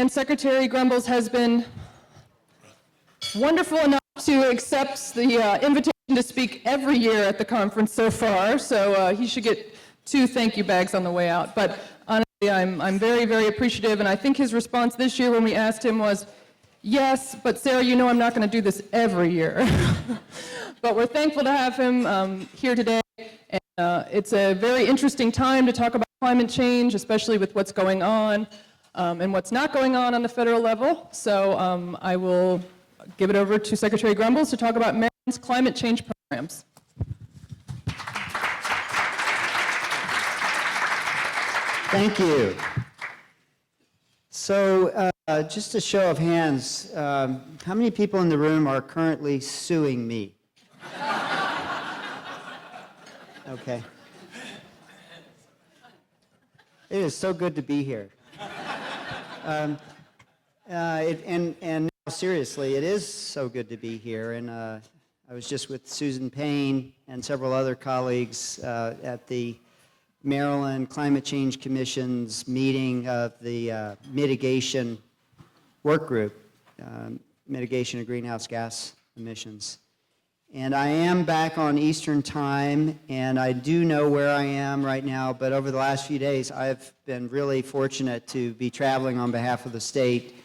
And Secretary Grumbles has been wonderful enough to accept the invitation to speak every year at the conference so far, so he should get 2 thank you bags on the way out. But honestly, I'm very, very appreciative, and I think his response this year when we asked him was, yes, but Sarah, you know I'm not going to do this every year. But we're thankful to have him here today, and it's a very interesting time to talk about climate change, especially with what's going on and what's not going on the federal level. So I will give it over to Secretary Grumbles to talk about Maryland's climate change programs. Thank you. So just a show of hands, how many people in the room are currently suing me? Okay. It is so good to be here. And now, seriously, it is so good to be here. And I was just with Susan Payne and several other colleagues at the Maryland Climate Change Commission's meeting of the mitigation work group, mitigation of greenhouse gas emissions. And I am back on Eastern Time, and I do know where I am right now, but over the last few days, I've been really fortunate to be traveling on behalf of the state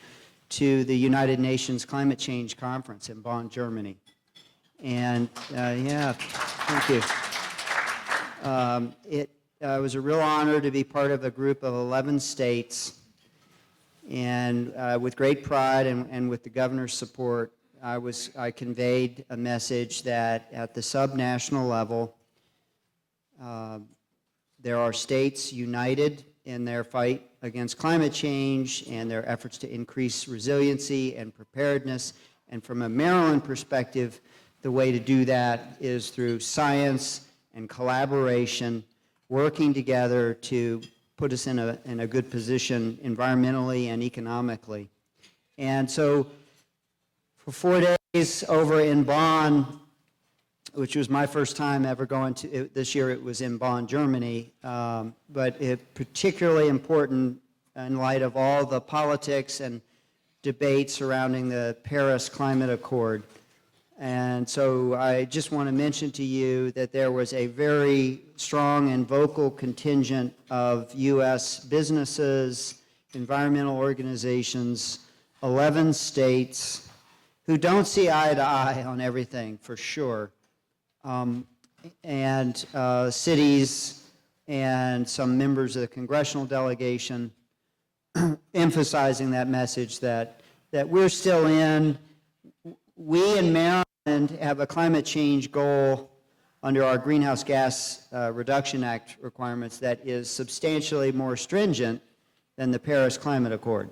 to the United Nations Climate Change Conference in Bonn, Germany. And yeah, thank you. It was a real honor to be part of a group of 11 states, and with great pride and with the governor's support, I conveyed a message that at the subnational level, there are states united in their fight against climate change and their efforts to increase resiliency and preparedness. And from a Maryland perspective, the way to do that is through science and collaboration, working together to put us in a good position environmentally and economically. And so for 4 days over in Bonn, which was my first time ever going to, this year it was in Bonn, Germany, but particularly important in light of all the politics and debate surrounding the Paris Climate Accord. And so I just want to mention to you that there was a very strong and vocal contingent of U.S. businesses, environmental organizations, 11 states, who don't see eye to eye on everything, for sure, and cities and some members of the congressional delegation emphasizing that message that we're still in. We in Maryland have a climate change goal under our Greenhouse Gas Reduction Act requirements that is substantially more stringent than the Paris Climate Accord.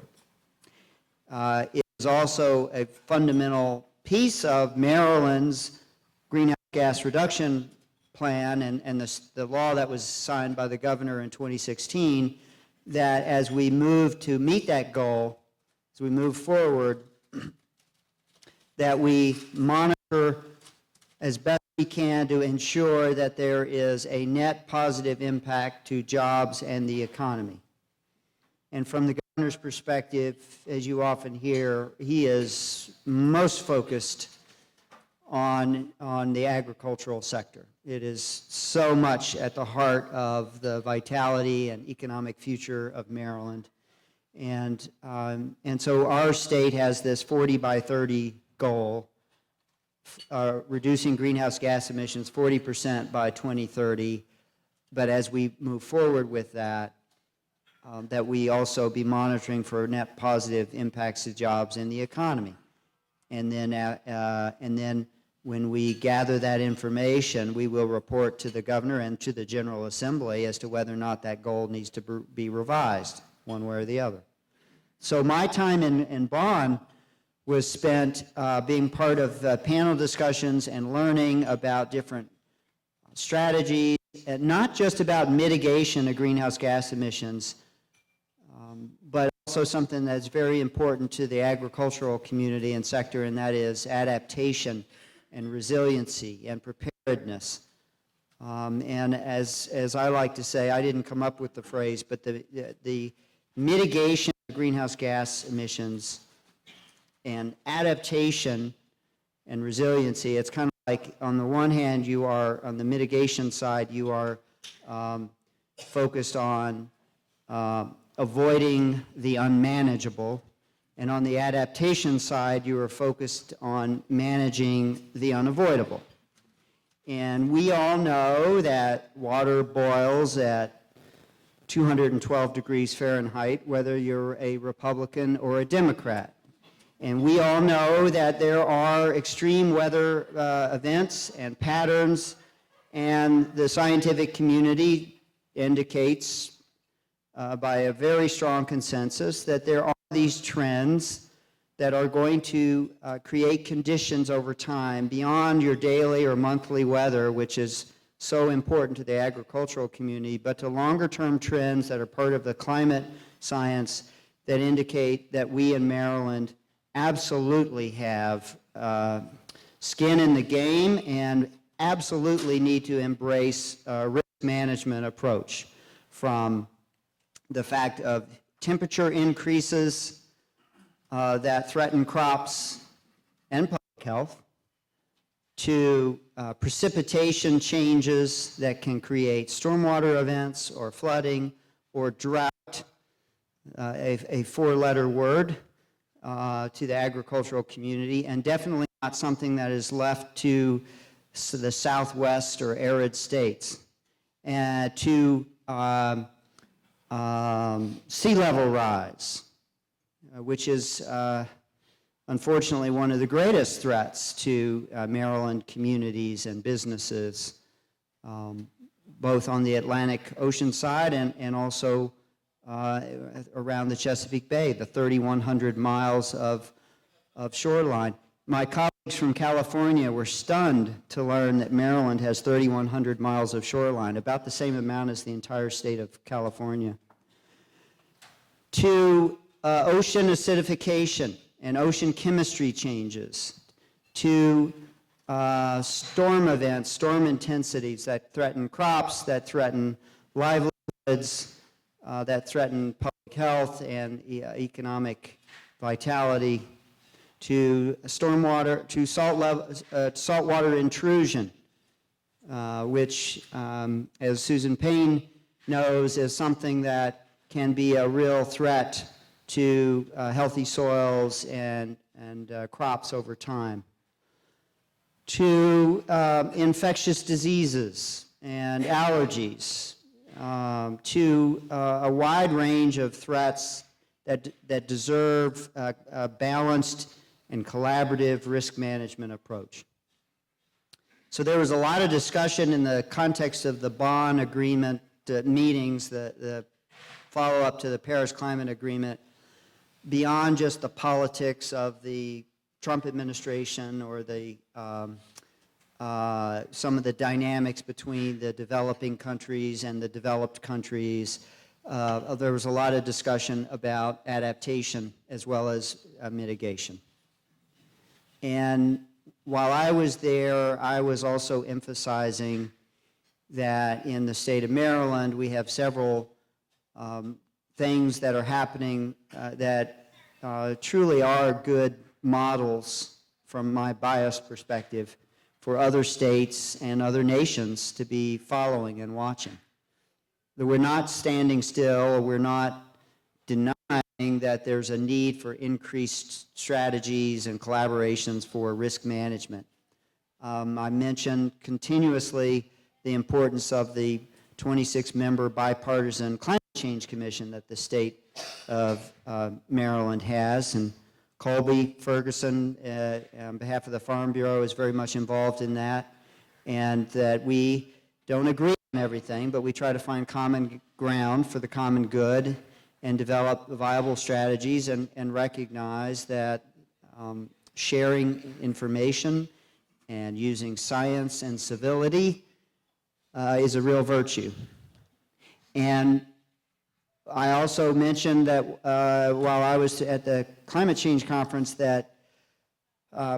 It is also a fundamental piece of Maryland's greenhouse gas reduction plan and the law that was signed by the governor in 2016, that as we move to meet that goal, as we move forward, that we monitor as best we can to ensure that there is a net positive impact to jobs and the economy. And from the governor's perspective, as you often hear, he is most focused on the agricultural sector. It is so much at the heart of the vitality and economic future of Maryland. And so our state has this 40 by 30 goal, reducing greenhouse gas emissions 40% by 2030. But as we move forward with that, that we also be monitoring for net positive impacts to jobs and the economy. And then when we gather that information, we will report to the governor and to the General Assembly as to whether or not that goal needs to be revised one way or the other. So my time in Bonn was spent being part of panel discussions and learning about different strategies, and not just about mitigation of greenhouse gas emissions, but also something that's very important to the agricultural community and sector, and that is adaptation and resiliency and preparedness. And as I like to say, I didn't come up with the phrase, but the mitigation of greenhouse gas emissions, and adaptation and resiliency. It's kind of like, on the one hand, you are, on the mitigation side, you are focused on avoiding the unmanageable, and on the adaptation side, you are focused on managing the unavoidable. And we all know that water boils at 212 degrees Fahrenheit, whether you're a Republican or a Democrat. And we all know that there are extreme weather events and patterns, and the scientific community indicates by a very strong consensus that there are these trends that are going to create conditions over time beyond your daily or monthly weather, which is so important to the agricultural community, but to longer-term trends that are part of the climate science that indicate that we in Maryland absolutely have skin in the game and absolutely need to embrace a risk management approach, from the fact of temperature increases that threaten crops and public health, to precipitation changes that can create stormwater events or flooding or drought, a four-letter word to the agricultural community, and definitely not something that is left to the Southwest or arid states, and to sea level rise, which is unfortunately one of the greatest threats to Maryland communities and businesses, both on the Atlantic Ocean side and also around the Chesapeake Bay, the 3,100 miles of shoreline. My colleagues from California were stunned to learn that Maryland has 3,100 miles of shoreline, about the same amount as the entire state of California. To ocean acidification and ocean chemistry changes, to storm events, storm intensities that threaten crops, that threaten livelihoods, that threaten public health and economic vitality, to stormwater, to saltwater intrusion, which, as Susan Payne knows, is something that can be a real threat to healthy soils and crops over time. To infectious diseases and allergies, to a wide range of threats that deserve a balanced and collaborative risk management approach. So there was a lot of discussion in the context of the Bonn Agreement meetings, the follow-up to the Paris Climate Agreement, beyond just the politics of the Trump administration or the some of the dynamics between the developing countries and the developed countries. There was a lot of discussion about adaptation as well as mitigation. And while I was there, I was also emphasizing that in the state of Maryland, we have several things that are happening that truly are good models from my biased perspective for other states and other nations to be following and watching. That we're not standing still, we're not denying that there's a need for increased strategies and collaborations for risk management. I mentioned continuously the importance of the 26-member bipartisan climate change commission that the state of Maryland has, and Colby Ferguson on behalf of the Farm Bureau is very much involved in that, and that we don't agree on everything, but we try to find common ground for the common good and develop viable strategies and recognize that sharing information and using science and civility is a real virtue. And I also mentioned that while I was at the climate change conference that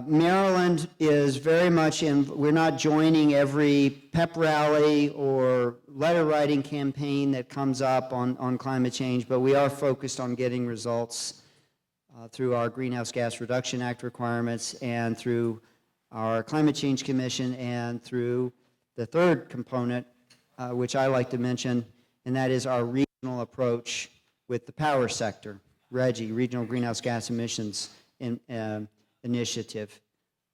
Maryland is very much in, we're not joining every pep rally or letter writing campaign that comes up on climate change, but we are focused on getting results through our Greenhouse Gas Reduction Act requirements and through our Climate Change Commission and through the third component, which I like to mention, and that is our regional approach with the power sector, RGGI, Regional Greenhouse Gas Emissions Initiative.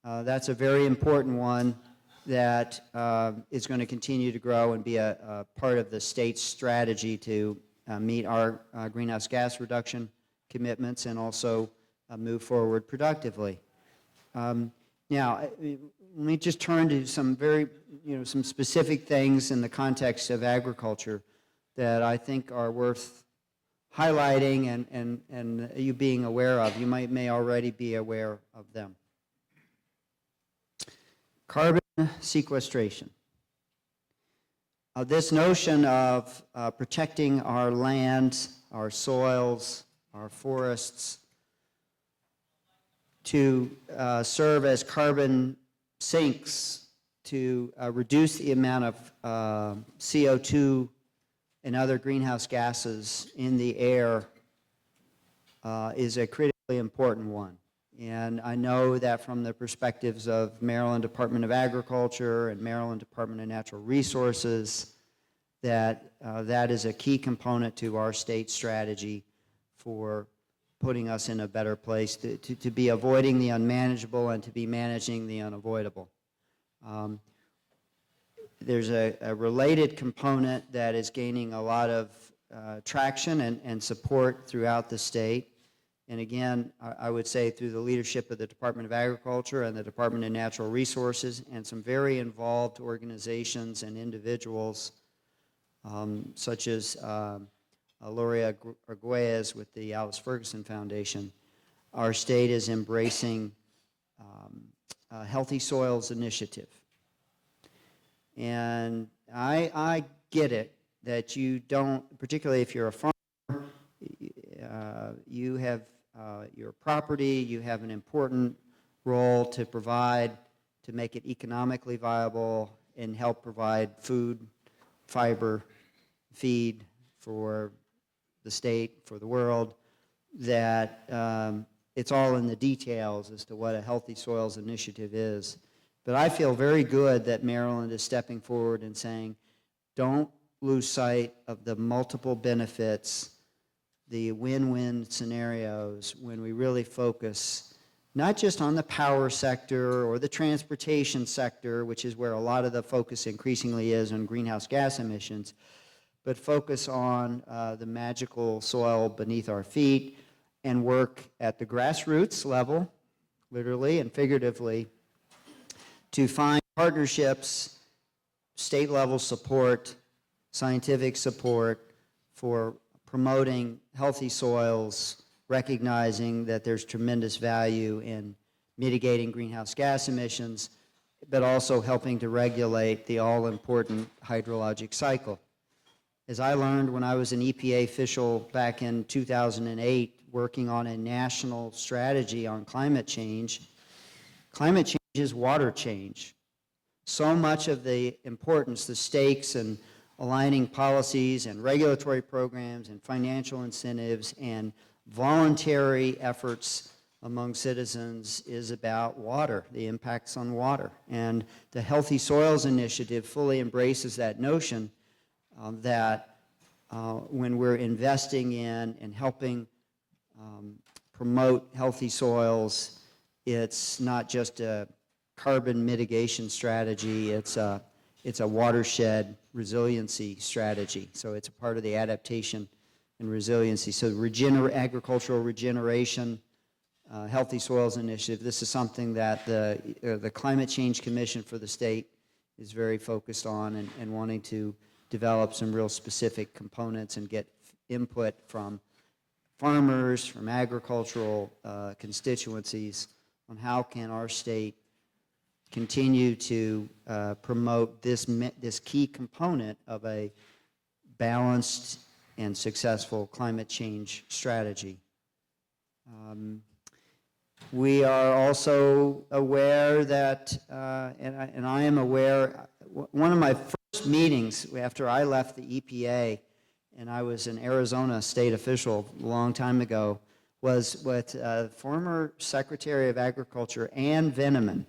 That's a very important one that is going to continue to grow and be a part of the state's strategy to meet our greenhouse gas reduction commitments and also move forward productively. Now, let me just turn to some very, some specific things in the context of agriculture that I think are worth highlighting and you being aware of. You may already be aware of them. Carbon sequestration. This notion of protecting our land, our soils, our forests, to serve as carbon sinks to reduce the amount of CO2 and other greenhouse gases in the air is a critically important one. And I know that from the perspectives of Maryland Department of Agriculture and Maryland Department of Natural Resources, that that is a key component to our state strategy for putting us in a better place to be avoiding the unmanageable and to be managing the unavoidable. There's a related component that is gaining a lot of traction and support throughout the state. And again, I would say through the leadership of the Department of Agriculture and the Department of Natural Resources and some very involved organizations and individuals, such as Loria Arguez with the Alice Ferguson Foundation. Our state is embracing a Healthy Soils Initiative. And I get it that you don't, particularly if you're a farmer, you have your property, you have an important role to provide, to make it economically viable and help provide food, fiber, feed for the state, for the world, that it's all in the details as to what a Healthy Soils Initiative is. But I feel very good that Maryland is stepping forward and saying, don't lose sight of the multiple benefits, the win-win scenarios when we really focus not just on the power sector or the transportation sector, which is where a lot of the focus increasingly is on greenhouse gas emissions, but focus on the magical soil beneath our feet and work at the grassroots level, literally and figuratively, to find partnerships, state-level support, scientific support for promoting healthy soils, recognizing that there's tremendous value in mitigating greenhouse gas emissions, but also helping to regulate the all-important hydrologic cycle. As I learned when I was an EPA official back in 2008, working on a national strategy on climate change is water change. So much of the importance, the stakes, and aligning policies and regulatory programs and financial incentives and voluntary efforts among citizens is about water, the impacts on water. And the Healthy Soils Initiative fully embraces that notion that when we're investing in and helping promote healthy soils, it's not just a carbon mitigation strategy, it's a watershed resiliency strategy. So it's a part of the adaptation and resiliency. So agricultural regeneration, Healthy Soils Initiative, this is something that the Climate Change Commission for the state is very focused on and wanting to develop some real specific components and get input from farmers, from agricultural constituencies on how can our state continue to promote this key component of a balanced and successful climate change strategy. We are also aware that, and I am aware, one of my first meetings after I left the EPA, and I was an Arizona state official a long time ago, was with former Secretary of Agriculture, Ann Veneman.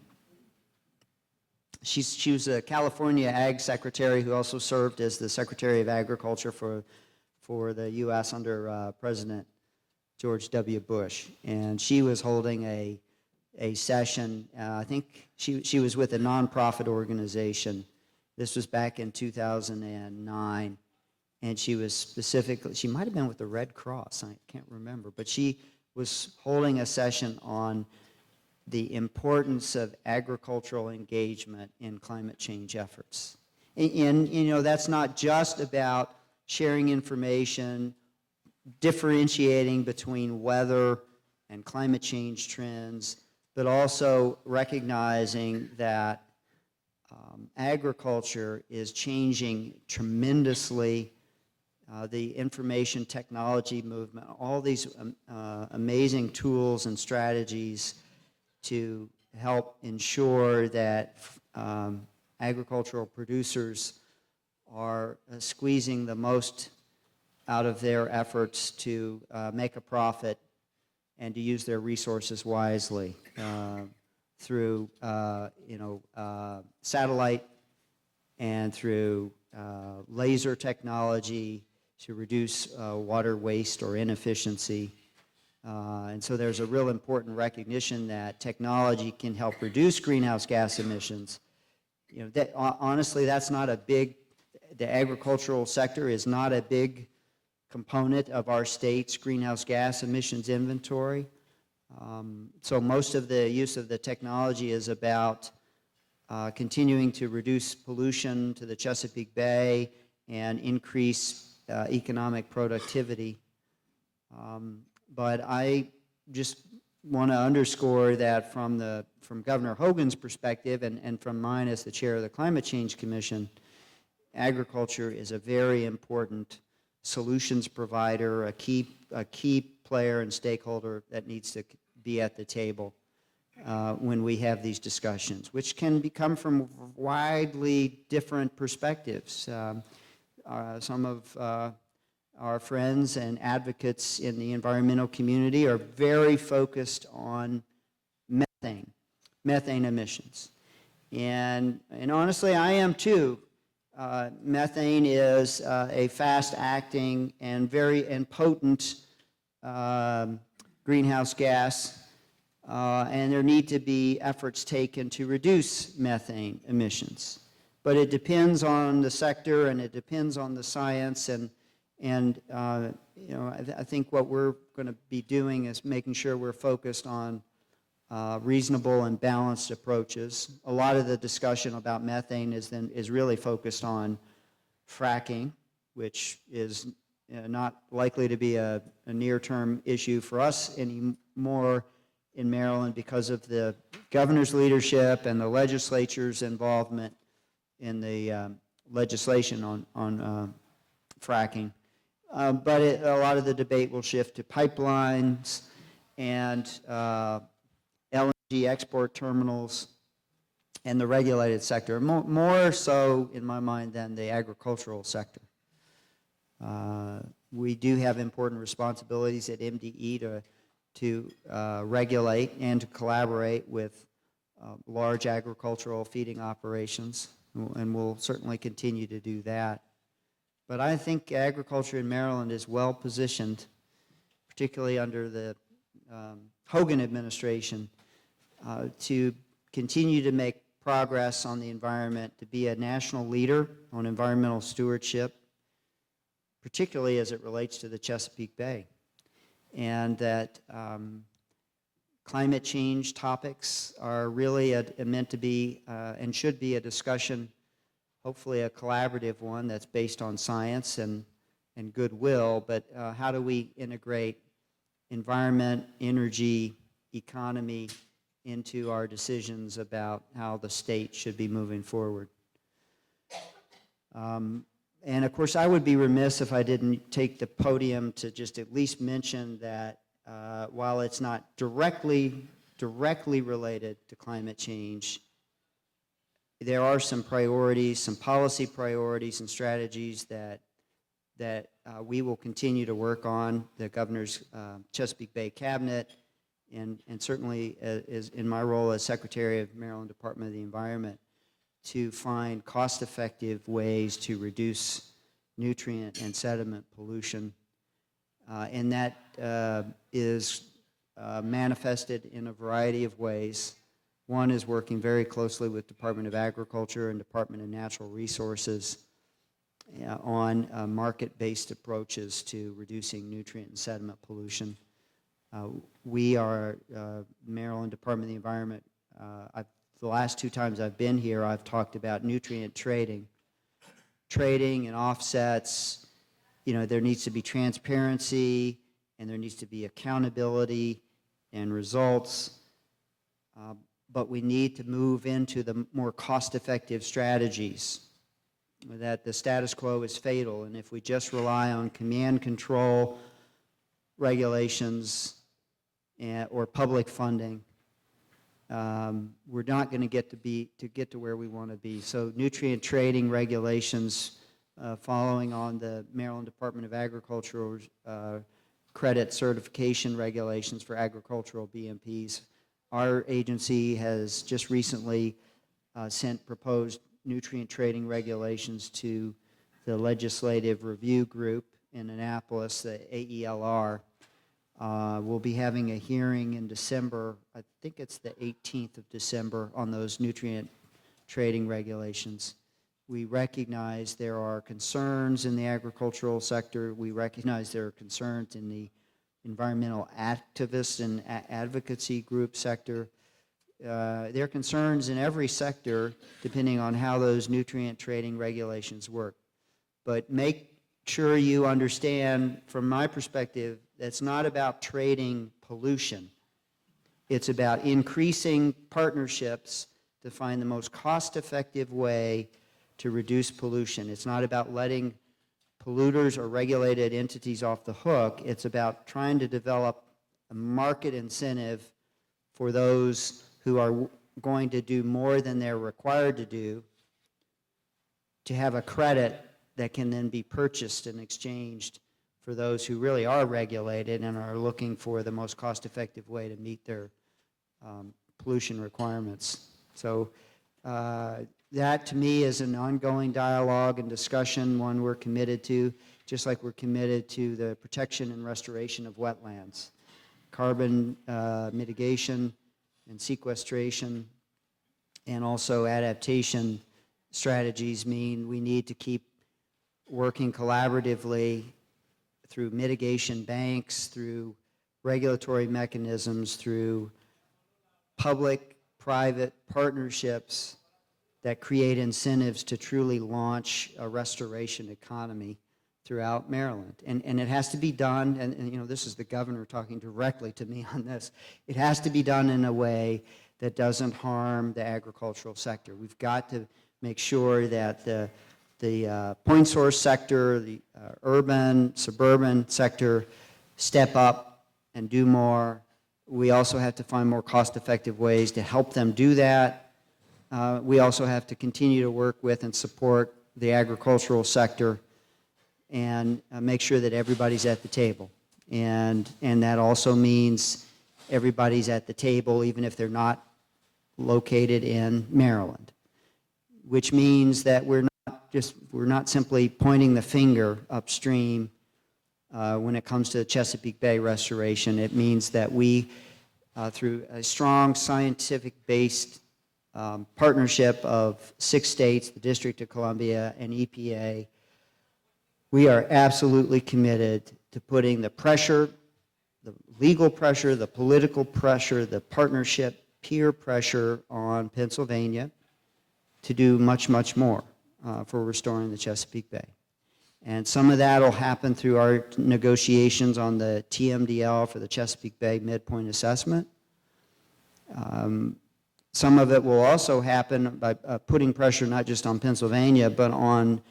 She was a California Ag Secretary who also served as the Secretary of Agriculture for the U.S. under President George W. Bush. And she was holding a session, I think she was with a nonprofit organization. This was back in 2009. And she was specifically, she might have been with the Red Cross, I can't remember, but she was holding a session on the importance of agricultural engagement in climate change efforts. And you know, that's not just about sharing information, differentiating between weather and climate change trends, but also recognizing that agriculture is changing tremendously. The information technology movement, all these amazing tools and strategies to help ensure that agricultural producers are squeezing the most out of their efforts to make a profit and to use their resources wisely through satellite and through laser technology to reduce water waste or inefficiency. And so there's a real important recognition that technology can help reduce greenhouse gas emissions. You know, that, honestly, that's not a big, the agricultural sector is not a big component of our state's greenhouse gas emissions inventory. So most of the use of the technology is about continuing to reduce pollution to the Chesapeake Bay and increase economic productivity. But I just want to underscore that from Governor Hogan's perspective and from mine as the chair of the Climate Change Commission, agriculture is a very important solutions provider, a key player and stakeholder that needs to be at the table when we have these discussions, which can come from widely different perspectives. Some of our friends and advocates in the environmental community are very focused on methane emissions. And honestly, I am too. Methane is a fast-acting and very potent greenhouse gas, and there need to be efforts taken to reduce methane emissions. But it depends on the sector and it depends on the science, and you know, I think what we're going to be doing is making sure we're focused on reasonable and balanced approaches. A lot of the discussion about methane is really focused on fracking, which is not likely to be a near-term issue for us anymore in Maryland because of the governor's leadership and the legislature's involvement in the legislation on fracking. But a lot of the debate will shift to pipelines and LNG export terminals and the regulated sector, more so in my mind than the agricultural sector. We do have important responsibilities at MDE to regulate and to collaborate with large agricultural feeding operations, and we'll certainly continue to do that. But I think agriculture in Maryland is well positioned, particularly under the Hogan administration, to continue to make progress on the environment, to be a national leader on environmental stewardship, particularly as it relates to the Chesapeake Bay. And that climate change topics are really meant to be and should be a discussion, hopefully a collaborative one that's based on science and goodwill, but how do we integrate environment, energy, economy into our decisions about how the state should be moving forward. And of course, I would be remiss if I didn't take the podium to just at least mention that while it's not directly directly related to climate change, there are some priorities, some policy priorities and strategies that we will continue to work on. The governor's Chesapeake Bay cabinet, and certainly is in my role as Secretary of Maryland Department of the Environment, to find cost-effective ways to reduce nutrient and sediment pollution. And that is manifested in a variety of ways. One is working very closely with Department of Agriculture and Department of Natural Resources on market-based approaches to reducing nutrient and sediment pollution. We are, Maryland Department of the Environment, the last 2 times I've been here, I've talked about nutrient trading and offsets. You know, there needs to be transparency, and there needs to be accountability and results. But we need to move into the more cost-effective strategies. That the status quo is fatal, and if we just rely on command control regulations or public funding, we're not going to get to where we want to be. So nutrient trading regulations, following on the Maryland Department of Agricultural credit certification regulations for agricultural BMPs. Our agency has just recently sent proposed nutrient trading regulations to the Legislative Review Group in Annapolis, the AELR. We'll be having a hearing in December, I think it's the 18th of December, on those nutrient trading regulations. We recognize there are concerns in the agricultural sector. We recognize there are concerns in the environmental activists and advocacy group sector. There are concerns in every sector depending on how those nutrient trading regulations work. But make sure you understand, from my perspective, that's not about trading pollution. It's about increasing partnerships to find the most cost-effective way to reduce pollution. It's not about letting polluters or regulated entities off the hook. It's about trying to develop a market incentive for those who are going to do more than they're required to do, to have a credit that can then be purchased and exchanged for those who really are regulated and are looking for the most cost-effective way to meet their pollution requirements. So that, to me, is an ongoing dialogue and discussion, one we're committed to, just like we're committed to the protection and restoration of wetlands. Carbon mitigation and sequestration and also adaptation strategies mean we need to keep working collaboratively through mitigation banks, through regulatory mechanisms, through public-private partnerships that create incentives to truly launch a restoration economy throughout Maryland. And it has to be done, and you know, this is the governor talking directly to me on this, it has to be done in a way that doesn't harm the agricultural sector. We've got to make sure that the point source sector, the urban, suburban sector step up and do more. We also have to find more cost-effective ways to help them do that. We also have to continue to work with and support the agricultural sector and make sure that everybody's at the table. And that also means everybody's at the table even if they're not located in Maryland, which means that we're not simply pointing the finger upstream when it comes to Chesapeake Bay restoration. It means that we, through a strong scientific-based partnership of 6 states, the District of Columbia, and EPA, we are absolutely committed to putting the pressure, the legal pressure, the political pressure, the partnership, peer pressure on Pennsylvania to do much, much more for restoring the Chesapeake Bay. And some of that will happen through our negotiations on the TMDL for the Chesapeake Bay Midpoint Assessment. Some of it will also happen by putting pressure not just on Pennsylvania, but on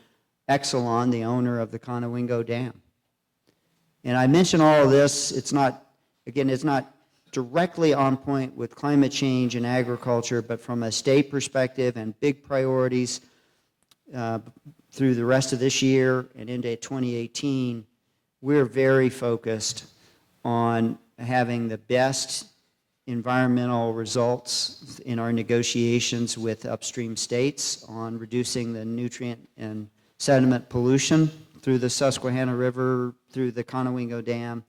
Exelon, the owner of the Conowingo Dam. And I mention all of this, it's not directly on point with climate change and agriculture, but from a state perspective and big priorities through the rest of this year and into 2018, we're very focused on having the best environmental results in our negotiations with upstream states on reducing the nutrient and sediment pollution through the Susquehanna River, through the Conowingo Dam,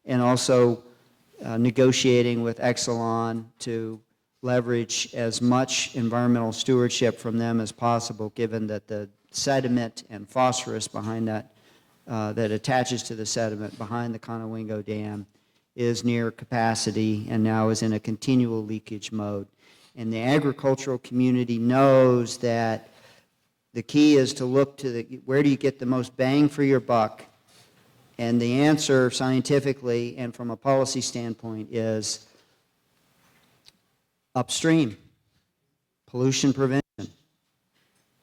and also negotiating with Exelon to leverage as much environmental stewardship from them as possible, given that the sediment and phosphorus behind that, that attaches to the sediment behind the Conowingo Dam is near capacity and now is in a continual leakage mode. And the agricultural community knows that the key is to look to where do you get the most bang for your buck. And the answer scientifically and from a policy standpoint is upstream, pollution prevention.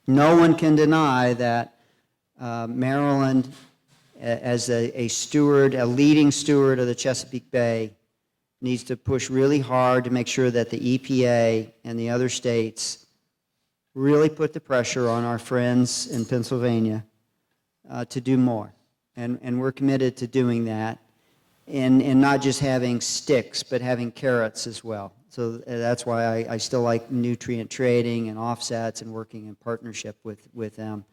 No one can deny that Maryland, as a steward, a leading steward of the Chesapeake Bay, needs to push really hard to make sure that the EPA and the other states really put the pressure on our friends in Pennsylvania to do more. And we're committed to doing that, and not just having sticks, but having carrots as well. So that's why I still like nutrient trading and offsets and working in partnership with them.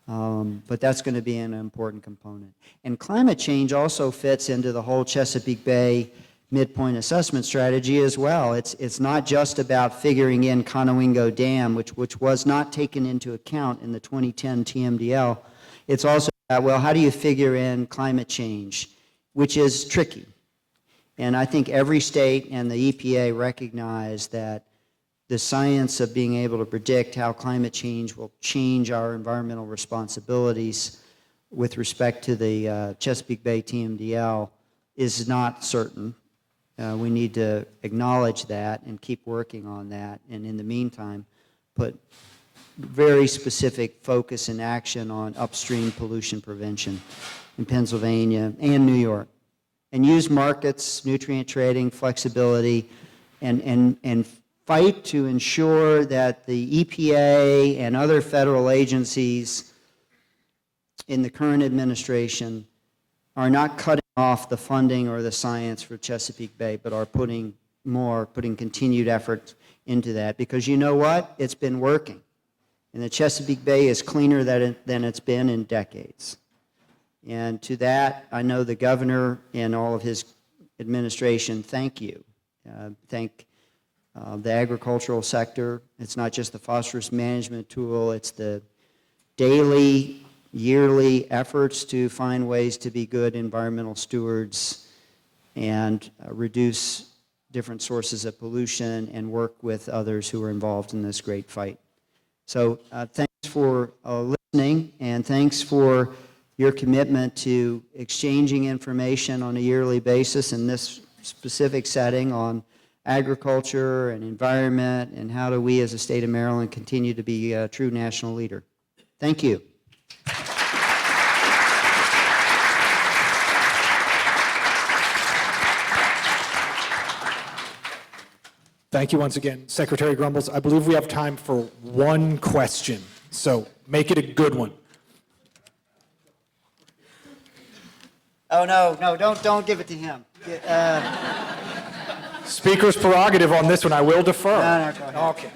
But that's going to be an important component. And climate change also fits into the whole Chesapeake Bay midpoint assessment strategy as well. It's not just about figuring in Conowingo Dam, which was not taken into account in the 2010 TMDL. It's also about, well, how do you figure in climate change, which is tricky. And I think every state and the EPA recognize that the science of being able to predict how climate change will change our environmental responsibilities with respect to the Chesapeake Bay TMDL is not certain. We need to acknowledge that and keep working on that, and in the meantime, put very specific focus and action on upstream pollution prevention in Pennsylvania and New York. And use markets, nutrient trading, flexibility, and fight to ensure that the EPA and other federal agencies in the current administration are not cutting off the funding or the science for Chesapeake Bay, but are putting continued effort into that. Because you know what? It's been working. And the Chesapeake Bay is cleaner than it's been in decades. And to that, I know the governor and all of his administration thank you. Thank the agricultural sector. It's not just the phosphorus management tool, it's the daily, yearly efforts to find ways to be good environmental stewards and reduce different sources of pollution and work with others who are involved in this great fight. So thanks for listening, and thanks for your commitment to exchanging information on a yearly basis in this specific setting on agriculture and environment, and how do we as a state of Maryland continue to be a true national leader. Thank you. Thank you once again, Secretary Grumbles. I believe we have time for one question, so make it a good one. Oh, no, don't give it to him. Speaker's prerogative on this one. I will defer. No, go ahead. Okay.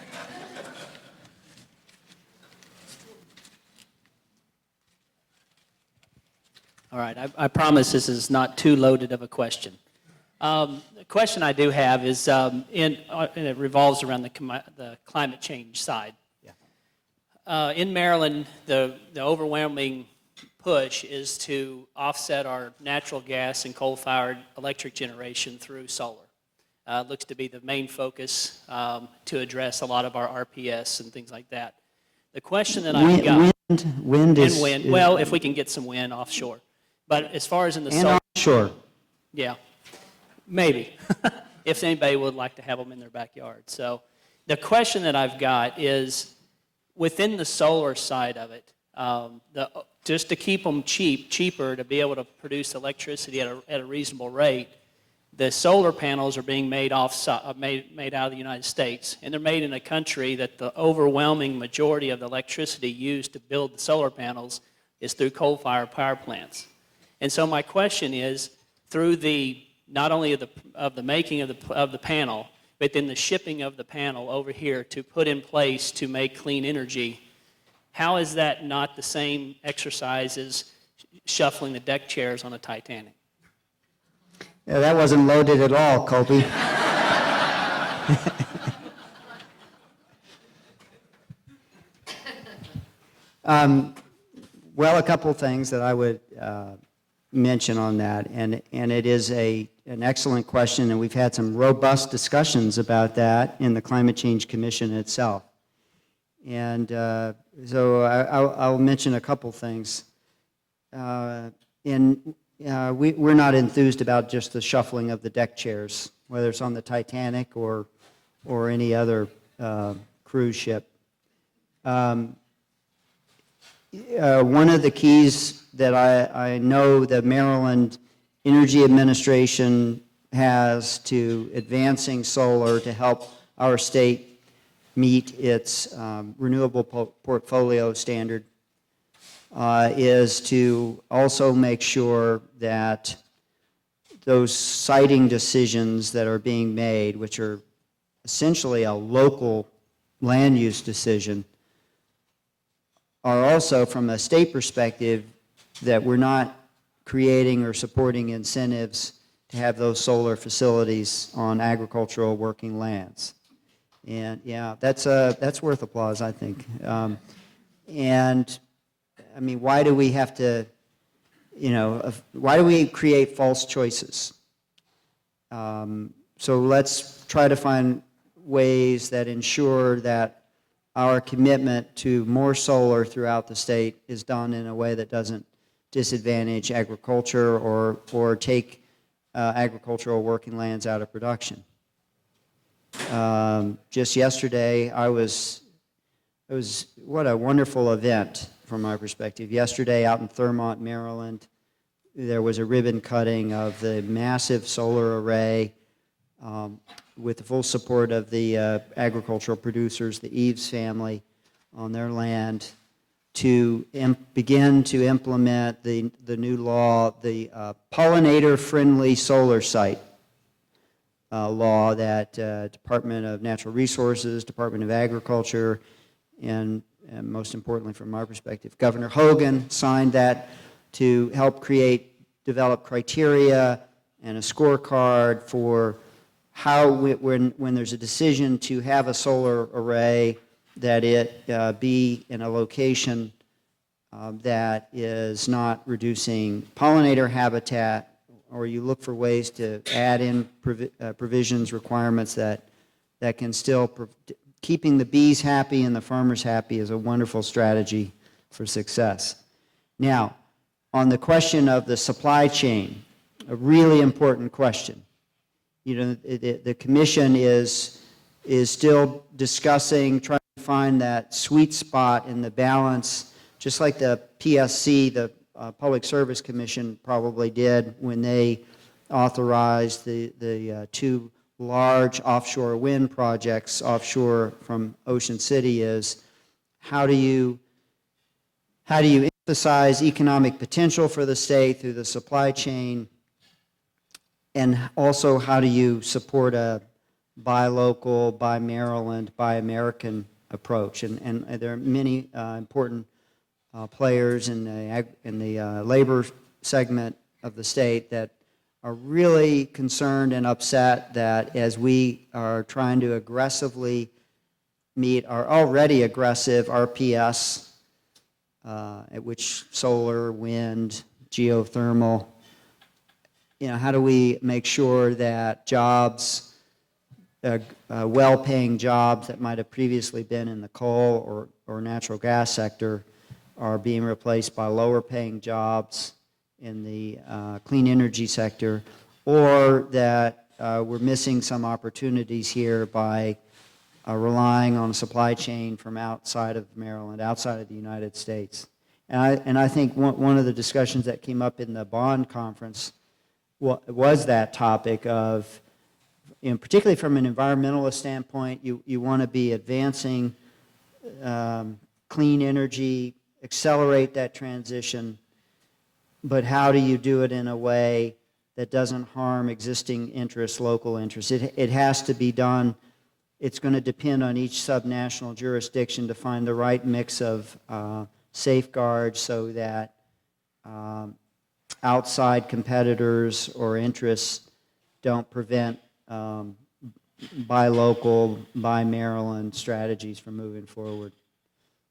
All right, I promise this is not too loaded of a question. The question I do have is, and it revolves around the climate change side. Yeah. In Maryland, the overwhelming push is to offset our natural gas and coal-fired electric generation through solar. Looks to be the main focus to address a lot of our RPS and things like that. The question that I've got... Wind is... Well, if we can get some wind offshore. But as far as in the and solar... offshore. Yeah, maybe, if anybody would like to have them in their backyard. So the question that I've got is, within the solar side of it, just to keep them cheaper to be able to produce electricity at a reasonable rate, the solar panels are being made made out of the United States, and they're made in a country that the overwhelming majority of the electricity used to build the solar panels is through coal-fired power plants. And so my question is, through the not only of the making of the panel, but then the shipping of the panel over here to put in place to make clean energy, how is that not the same exercise as shuffling the deck chairs on a Titanic? Yeah, that wasn't loaded at all, Colby. Well, a couple things that I would mention on that, and it is an excellent question, and we've had some robust discussions about that in the Climate Change Commission itself. And so I'll mention a couple things. We're not enthused about just the shuffling of the deck chairs, whether it's on the Titanic or any other cruise ship. One of the keys that I know the Maryland Energy Administration has to advancing solar to help our state meet its renewable portfolio standard is to also make sure that those siting decisions that are being made, which are essentially a local land use decision, are also, from a state perspective, that we're not creating or supporting incentives to have those solar facilities on agricultural working lands. And yeah, that's worth applause, I think. And I mean, why do we have to, why do we create false choices? So let's try to find ways that ensure that our commitment to more solar throughout the state is done in a way that doesn't disadvantage agriculture or take agricultural working lands out of production. Just yesterday, it was what a wonderful event from my perspective. Yesterday out in Thurmont, Maryland, there was a ribbon cutting of the massive solar array with the full support of the agricultural producers, the Eves family, on their land to begin to implement the new law, the Pollinator-Friendly solar site law that Department of Natural Resources, Department of Agriculture, and most importantly from our perspective, Governor Hogan signed that to help develop criteria and a scorecard for how, when there's a decision to have a solar array, that it be in a location that is not reducing pollinator habitat, or you look for ways to add in provisions, requirements that can still, keeping the bees happy and the farmers happy is a wonderful strategy for success. Now, on the question of the supply chain, a really important question. The commission is still discussing, trying to find that sweet spot in the balance, just like the PSC, the Public Service Commission, probably did when they authorized the two large offshore wind projects offshore from Ocean City. Is how do you emphasize economic potential for the state through the supply chain, and also how do you support a buy local, buy Maryland, buy American approach? And there are many important players in the labor segment of the state that are really concerned and upset that as we are trying to aggressively meet our already aggressive RPS, at which solar, wind, geothermal, how do we make sure that jobs, well-paying jobs that might have previously been in the coal or natural gas sector are being replaced by lower-paying jobs in the clean energy sector, or that we're missing some opportunities here by relying on a supply chain from outside of Maryland, outside of the United States. And I think one of the discussions that came up in the bond conference was that topic of, particularly from an environmentalist standpoint, you want to be advancing clean energy, accelerate that transition, but how do you do it in a way that doesn't harm existing interests, local interests? It has to be done. It's going to depend on each subnational jurisdiction to find the right mix of safeguards so that outside competitors or interests don't prevent buy local, buy Maryland strategies from moving forward.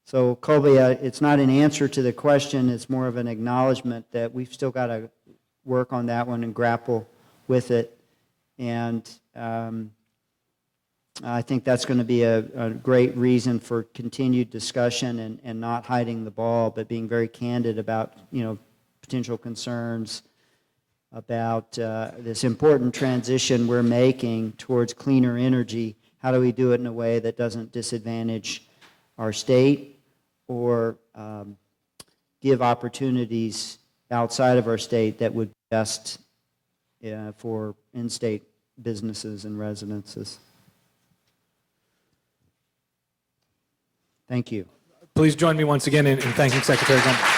So Colby, it's not an answer to the question, it's more of an acknowledgement that we've still got to work on that one and grapple with it. And I think that's going to be a great reason for continued discussion and not hiding the ball, but being very candid about, potential concerns about this important transition we're making towards cleaner energy. How do we do it in a way that doesn't disadvantage our state or give opportunities outside of our state that would be best for in-state businesses and residences? Thank you. Please join me once again in thanking Secretary Grumbles.